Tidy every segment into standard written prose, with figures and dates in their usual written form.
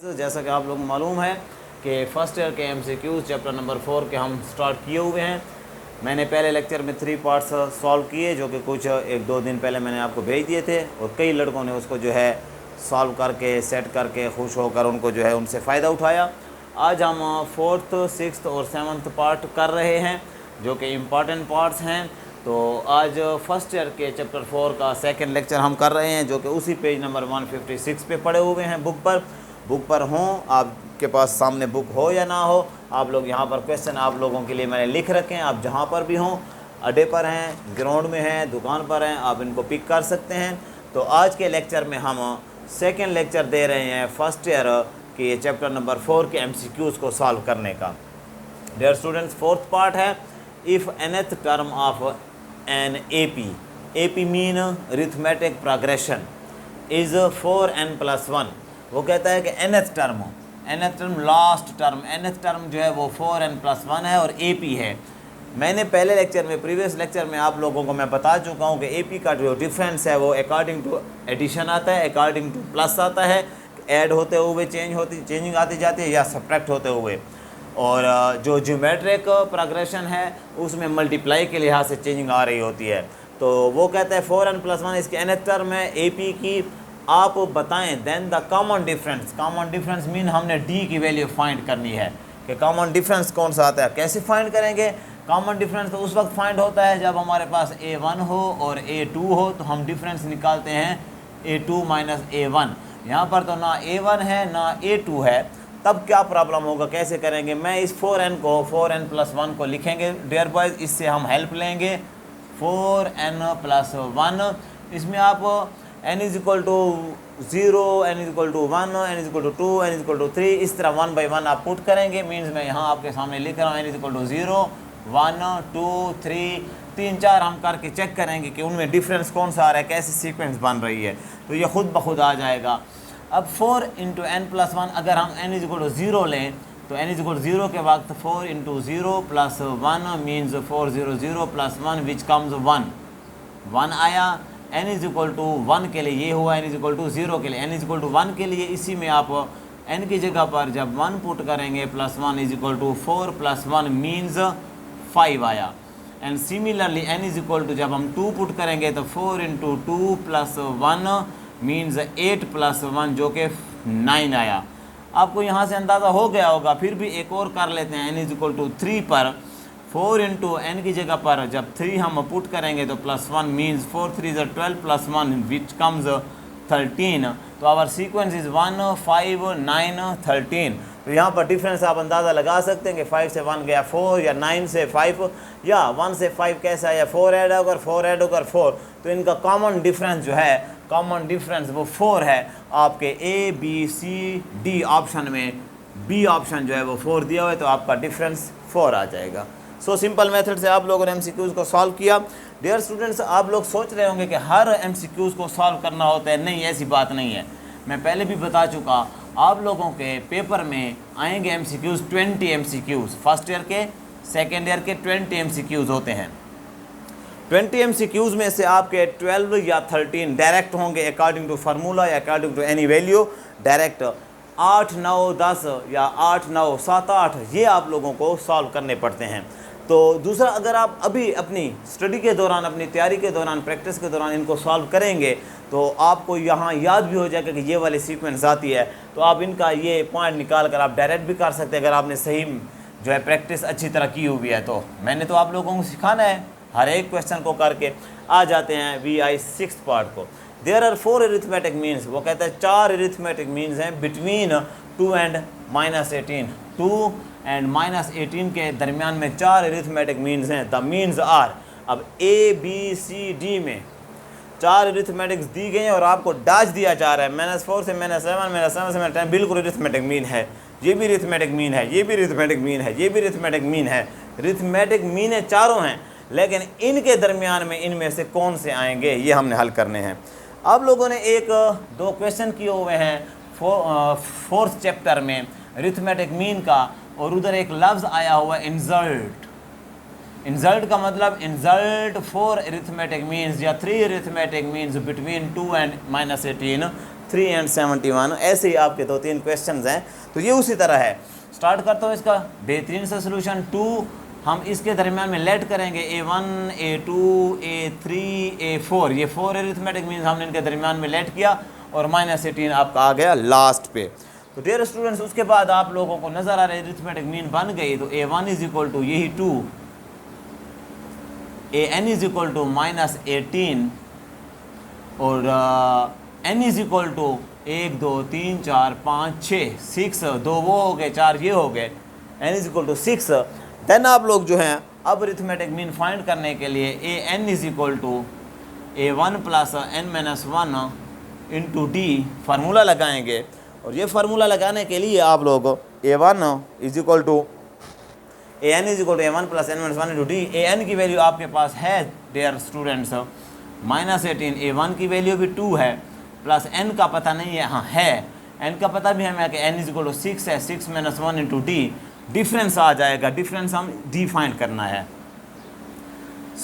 जैसा कि आप लोग को मालूम है कि फ़र्स्ट ईयर के एमसीक्यूज़ चैप्टर नंबर 4 के हम स्टार्ट किए हुए हैं। मैंने पहले लेक्चर में 3 पार्ट्स सॉल्व किए, जो कि कुछ 1-2 दिन पहले मैंने आपको भेज दिए थे और कई लड़कों ने उसको जो है सॉल्व करके सेट करके खुश होकर उनको जो है उनसे फ़ायदा उठाया। आज हम 4th, 6th और 7th पार्ट कर रहे हैं, जो कि इम्पॉर्टेंट पार्ट्स हैं। तो आज फर्स्ट ईयर के चैप्टर 4 का सेकंड लेक्चर हम कर रहे हैं, जो कि उसी पेज नंबर 156 पे पड़े हुए हैं। बुक पर हों, आपके पास सामने बुक हो या ना हो, आप लोग यहाँ पर क्वेश्चन आप लोगों के लिए मैंने लिख रखे हैं। आप जहाँ पर भी हों, अड्डे पर हैं, ग्राउंड में हैं, दुकान पर हैं, आप इनको पिक कर सकते हैं। तो आज के लेक्चर में हम सेकेंड लेक्चर दे रहे हैं फर्स्ट ईयर के चैप्टर नंबर 4 के MCQs को सॉल्व करने का। डियर स्टूडेंट्स, फोर्थ पार्ट है if nth term of an AP mean arithmetic progression is 4n+1। वो कहता है कि nth term last term nth term जो है वो 4n+1 है और AP है। मैंने पहले लेक्चर में, प्रीवियस लेक्चर में आप लोगों को मैं बता चुका हूँ कि AP का जो डिफरेंस है वो अकॉर्डिंग टू एडिशन आता है, अकॉर्डिंग टू प्लस आता है, ऐड होते हुए चेंजिंग आती जाती है, या सब्ट्रैक्ट होते हुए। और जो ज्योमेट्रिक प्रोग्रेशन है उसमें मल्टीप्लाई के लिहाज से चेंजिंग आ रही होती है। तो वो कहता है 4n+1 इसकी nth टर्म है AP की। आप बताएं then the common difference mean हमने D की वैल्यू फाइंड करनी है कि कॉमन डिफरेंस कौन सा आता है। कैसे फाइंड करेंगे? कॉमन डिफरेंस तो उस वक्त फाइंड होता है जब हमारे पास A1 हो और A2 हो, तो हम डिफरेंस निकालते हैं A2 - A1। यहाँ पर तो ना A1 है ना A2 है, तब क्या प्रॉब्लम होगा, कैसे करेंगे? मैं इस 4n+1 को लिखेंगे डियर बॉयज़, इससे हम हेल्प लेंगे। 4n+1, इसमें आप n = 0, n = 1, n = 2, n = 3, इस तरह 1 by 1 आप पुट करेंगे। मीन्स मैं यहाँ आपके सामने लिख रहा हूँ n = 0, 1, 2, 3, 3, 4 हम करके चेक करेंगे कि उनमें डिफरेंस कौन सा आ रहा है, कैसे सीक्वेंस बन रही है, तो ये खुद ब खुद आ जाएगा। अब 4 × n+1 अगर हम n = 0 लें तो n = 0 के वक्त 4 × 0 + 1 मीन्स 4 0 0 + 1 विच कम्स 1 आया। n = 1 के लिए ये हुआ, n = 0 के लिए, n = 1 के लिए इसी में आप n की जगह पर जब 1 पुट करेंगे +1 = 4 + 1 मीन्स 5 आया। एंड सिमिलरली n = जब हम 2 पुट करेंगे तो 4 × 2 + 1 मीन्स 8 + 1 जो कि 9 आया। आपको यहाँ से अंदाज़ा हो गया होगा, फिर भी एक और कर लेते हैं। n = 3 पर 4 × n की जगह पर जब 3 हम पुट करेंगे तो +1 मीन्स 4 3 = 12 + 1 विच कम्स 13। तो आवर सीक्वेंस इज़ 1 5 9 13। तो यहाँ पर डिफरेंस आप अंदाज़ा लगा सकते हैं कि 5 से 1 गया 4, या 9 से 5, या 1 से 5 कैसा है, या 4 ऐड होकर 4 ऐड होकर 4। तो इनका कॉमन डिफरेंस जो है, कॉमन डिफरेंस वो 4 है। आपके ABCD ऑप्शन में B ऑप्शन जो है वो 4 दिया हुआ है, तो आपका डिफरेंस 4 आ जाएगा। सो सिंपल मेथड से आप लोगों ने MCQs को सॉल्व किया। डियर स्टूडेंट्स, आप लोग सोच रहे होंगे कि हर MCQs को सॉल्व करना होता है। नहीं, ऐसी बात नहीं है। मैं पहले भी बता चुका, आप लोगों के पेपर में आएंगे MCQs 20 MCQs। फर्स्ट ईयर के, सेकेंड ईयर के 20 MCQs होते हैं। 20 MCQs में से आपके 12 या 13 डायरेक्ट होंगे अकॉर्डिंग टू फार्मूला या according to any value direct. 8 9 10 या 8 9 7 8 ये आप लोगों को सॉल्व करने पड़ते हैं। तो दूसरा, अगर आप अभी अपनी स्टडी के दौरान, अपनी तैयारी के दौरान, प्रैक्टिस के दौरान इनको सॉल्व करेंगे तो आपको यहाँ याद भी हो जाएगा कि ये वाली सीक्वेंस आती है, तो आप इनका ये पॉइंट निकाल कर आप डायरेक्ट भी कर सकते हैं अगर आपने सही जो है प्रैक्टिस अच्छी तरह की हुई है। तो मैंने तो आप लोगों को सिखाना है हर एक क्वेश्चन को करके। आ जाते हैं VI 6th पार्ट को। There are 4 arithmetic means. वो कहता है 4 अरिथमेटिक मीन्स हैं बिटवीन 2 and -18। 2 and -18 के दरमियान में 4 अरिथमेटिक मीन्स हैं। द मीन्स आर, अब ABCD में 4 अरिथमेटिक्स दी गई हैं और आपको डाच दिया जा रहा है -4 से -7, -7 से -10 बिल्कुल अरिथमेटिक मीन है, ये भी अरिथमेटिक मीन है, ये भी अरिथमेटिक मीन है, ये भी अरिथमेटिक मीन है। अरिथमेटिक मीन है चारों हैं, लेकिन इनके दरमियान में इनमें से कौन से आएंगे ये हमने हल करने हैं। आप लोगों ने 1-2 क्वेश्चन किए हुए हैं 4th चैप्टर में अरिथमेटिक मीन का, और उधर एक लफ्ज़ आया हुआ इंसल्ट। इंसल्ट का मतलब इंसल्ट 4 अरिथमेटिक मीन्स या 3 arithmetic means between 2 and -18 3 and 71। ऐसे ही आपके 2-3 क्वेश्चन हैं, तो ये उसी तरह है। स्टार्ट करता हूँ इसका बेहतरीन सा सोल्यूशन। 2 हम इसके दरमियान में लेट करेंगे A1, A2, A3, A4। ये 4 अरिथमेटिक मीन्स हमने इनके दरमियान में लेट किया और -18 आपका आ गया लास्ट पे। तो डियर स्टूडेंट्स, उसके बाद आप लोगों को नज़र आ रहा है अरिथमेटिक मीन बन गई। तो A1 इज इक्वल टू यही 2, AN इज इक्वल टू -18 और N इज इक्वल टू 1 2 3 4 5 6 6, 2 वो हो गए, 4 ये हो गए, N is equal to 6। Then आप लोग जो हैं अब अरिथमेटिक मीन फाइंड करने के लिए AN is equal to A1 plus N-1 into D formula लगाएंगे। और ये फार्मूला लगाने के लिए आप लोग A1 is equal to AN is equal to A1 plus N-1 into D। AN की वैल्यू आपके पास है डियर स्टूडेंट्स -18, A1 की वैल्यू भी 2 है, प्लस N का पता नहीं है, हाँ है, N का पता भी हमें कि N इज इक्वल टू 6 है, 6 - 1 इंटू D। डिफरेंस आ जाएगा, डिफरेंस हम D फाइंड करना है।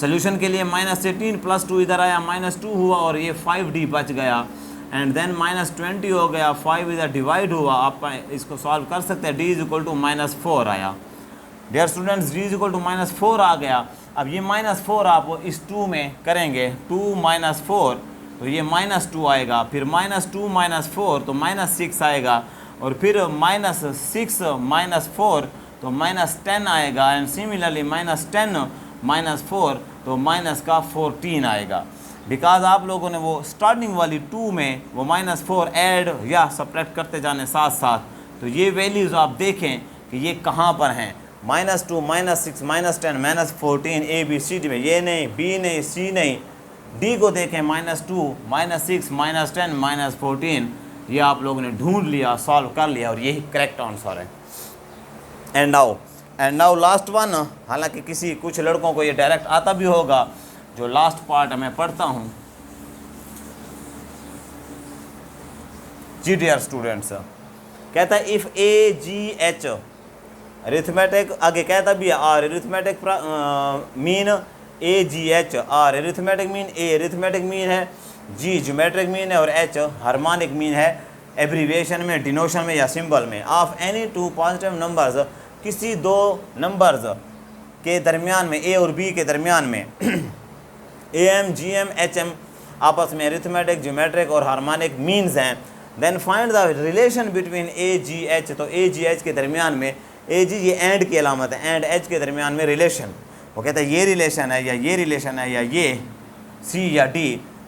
सोल्यूशन के लिए -18 प्लस 2 इधर आया, -2 हुआ और ये 5D बच गया एंड देन -20 हो गया, 5 इधर डिवाइड हुआ। आप इसको सॉल्व कर सकते हैं। D इज इक्वल टू -4 आया। Dear students, D is equal to -4 आ गया। अब ये -4 आप इस 2 में करेंगे, 2 - 4 तो ये -2 आएगा, फिर -2 - 4 तो -6 आएगा, और फिर -6 - 4 तो -10 आएगा, एंड सिमिलरली -10 - 4 तो -14 आएगा। बिकॉज आप लोगों ने वो स्टार्टिंग वाली 2 में वो -4 ऐड या सब्ट्रैक्ट करते जाने साथ साथ, तो ये वैल्यूज़ आप देखें कि ये कहाँ पर हैं, -2 -6 -10 -14 A B C D में, ये नहीं, B नहीं, C नहीं, D को देखें -2 -6 -10 -14। ये आप लोगों ने ढूंढ लिया, सॉल्व कर लिया और यही करेक्ट आंसर है। And now last one. हालांकि कुछ लड़कों को ये डायरेक्ट आता भी होगा, जो लास्ट पार्ट मैं पढ़ता हूँ। जी डियर स्टूडेंट्स, कहता है इफ़ AGH अरिथमेटिक, आगे कहता भी है are arithmetic mean AGH, are arithmetic mean, A arithmetic mean है, G ज्योमेट्रिक मीन है और H हार्मोनिक मीन है एब्रीविएशन में, डिनोशन में या सिंबल में। ऑफ एनी 2 पॉजिटिव नंबर्स, किसी 2 नंबर्स के दरमियान में, A और B के दरमियान में AM, GM, HM आपस में अरिथमेटिक, ज्योमेट्रिक और हार्मोनिक मीन्स हैं। Then find the relation between AGH, तो AGH के दरमियान में, AG ये एंड की अलामत है, एंड H के दरमियान में रिलेशन, वो कहता है ये रिलेशन है या ये रिलेशन है या ये C या D।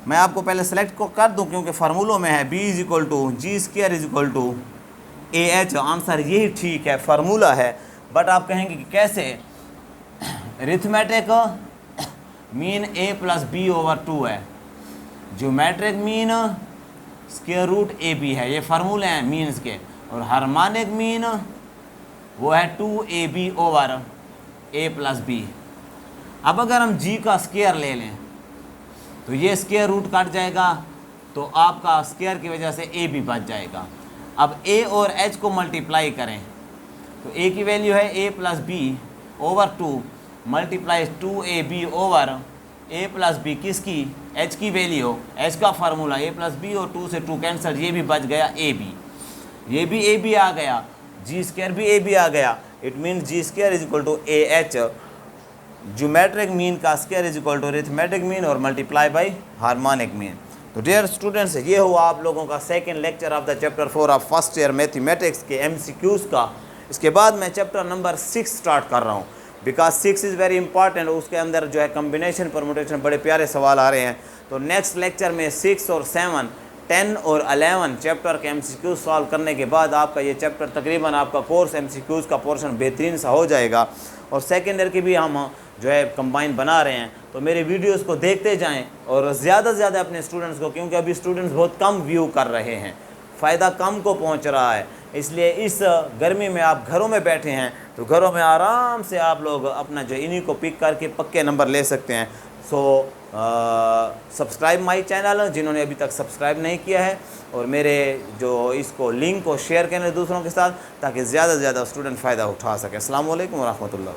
मैं आपको पहले सेलेक्ट को कर दूं क्योंकि फार्मूलों में है, B is equal to G² is equal to AH। Answer यही ठीक है, फार्मूला है। बट आप कहेंगे कि कैसे? Arithmetic mean A plus B over 2 है, geometric mean square root AB है, ये फार्मूले हैं मीन्स के, और हार्मोनिक मीन वो है 2AB over A plus B। अब अगर हम G का स्क्वायर ले लें तो ये स्क्वायर रूट कट जाएगा, तो आपका स्क्वायर की वजह से AB बच जाएगा। अब A और H को मल्टीप्लाई करें तो A की वैल्यू है A plus B over 2 multiply 2AB over A plus B, किसकी? H की वैल्यू, H का फार्मूला A प्लस B और 2 से 2 कैंसर, ये भी बच गया AB, ये भी AB आ गया, G² भी AB आ गया। It means G² is equal to AH, geometric mean का square is equal to arithmetic mean और मल्टीप्लाई बाय हार्मोनिक मीन। तो डियर स्टूडेंट्स, ये हुआ आप लोगों का second lecture of the chapter 4 of first year mathematics के MCQs का। इसके बाद मैं चैप्टर नंबर 6 स्टार्ट कर रहा हूँ, बिकॉज 6 इज़ वेरी इंपॉर्टेंट। उसके अंदर जो है कम्बिनेशन परमुटेशन बड़े प्यारे सवाल आ रहे हैं। तो नेक्स्ट लेक्चर में 6 और 7, 10 और 11 चैप्टर के MCQs सॉल्व करने के बाद आपका ये चैप्टर तकरीबन आपका कोर्स MCQs का पोर्शन बेहतरीन सा हो जाएगा। और सेकेंड ईयर की भी हम जो है कंबाइन बना रहे हैं, तो मेरे वीडियोस को देखते जाएं और ज़्यादा से ज़्यादा अपने स्टूडेंट्स को, क्योंकि अभी स्टूडेंट्स बहुत कम व्यू कर रहे हैं, फ़ायदा कम को पहुंच रहा है, इसलिए इस गर्मी में आप घरों में बैठे हैं तो घरों में आराम से आप लोग अपना जो इन्हीं को पिक करके पक्के नंबर ले सकते हैं। सो सब्सक्राइब माई चैनल जिन्होंने अभी तक सब्सक्राइब नहीं किया है, और मेरे जो इसको लिंक को शेयर करें दूसरों के साथ ताकि ज़्यादा से ज़्यादा स्टूडेंट फ़ायदा उठा सकें। अस्सलाम वालेकुम व रहमतुल्लाह।